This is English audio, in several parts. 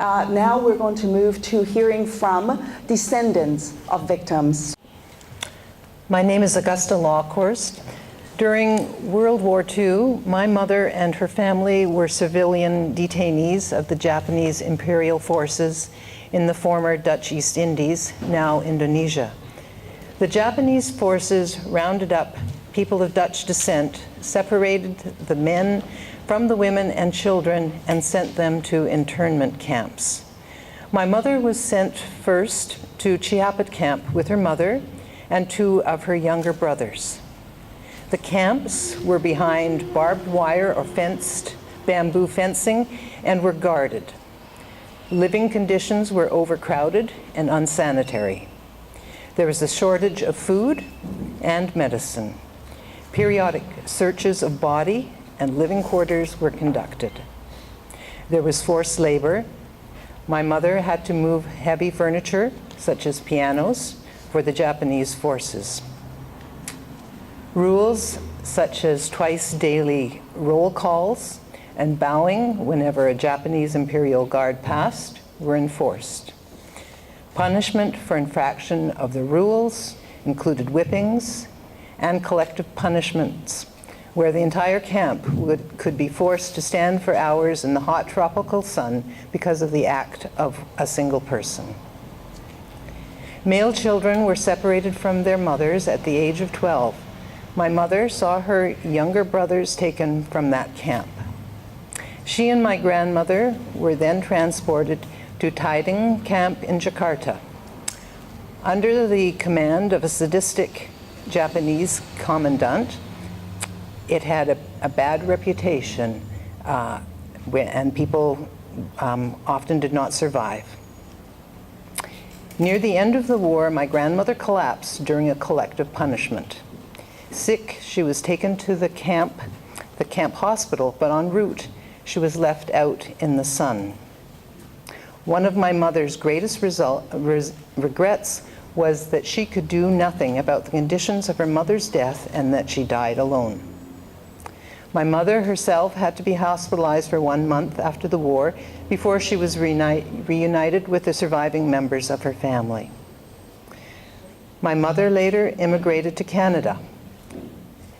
Now we're going to move to hearing from descendants of victims. My name is Augusta Lawkhorst. During World War II, my mother and her family were civilian detainees of the Japanese Imperial Forces in the former Dutch East Indies, now Indonesia. The Japanese forces rounded up people of Dutch descent, separated the men from the women and children, and sent them to internment camps. My mother was sent first to Chiapat camp with her mother and 2 of her younger brothers. The camps were behind barbed wire or fenced bamboo fencing and were guarded. Living conditions were overcrowded and unsanitary. There was a shortage of food and medicine. Periodic searches of body and living quarters were conducted. There was forced labor. My mother had to move heavy furniture, such as pianos, for the Japanese forces. Rules such as twice daily roll calls and bowing whenever a Japanese Imperial Guard passed were enforced. Punishment for infraction of the rules included whippings and collective punishments, where the entire camp could be forced to stand for hours in the hot tropical sun because of the act of a single person. Male children were separated from their mothers at the age of 12. My mother saw her younger brothers taken from that camp. She and my grandmother were then transported to Tiding camp in Jakarta. Under the command of a sadistic Japanese commandant, it had a bad reputation, and people often did not survive. Near the end of the war, my grandmother collapsed during a collective punishment. Sick, she was taken to the camp hospital, but en route, she was left out in the sun. One of my mother's greatest regrets was that she could do nothing about the conditions of her mother's death and that she died alone. My mother herself had to be hospitalized for 1 month after the war before she was reunited with the surviving members of her family. My mother later immigrated to Canada.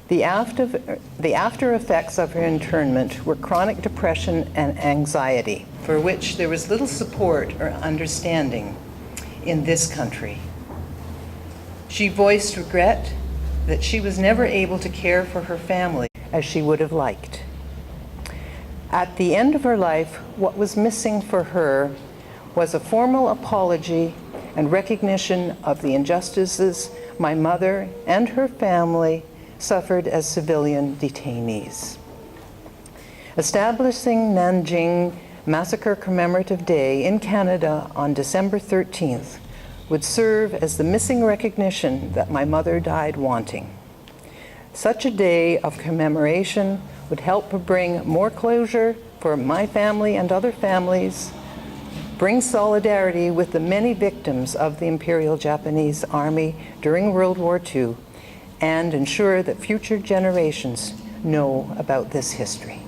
The after effects of her internment were chronic depression and anxiety, for which there was little support or understanding in this country. She voiced regret that she was never able to care for her family as she would have liked. At the end of her life, what was missing for her was a formal apology and recognition of the injustices my mother and her family suffered as civilian detainees. Establishing Nanjing Massacre Commemorative Day in Canada on December 13th would serve as the missing recognition that my mother died wanting. Such a day of commemoration would help bring more closure for my family and other families, bring solidarity with the many victims of the Imperial Japanese Army during World War II, and ensure that future generations know about this history.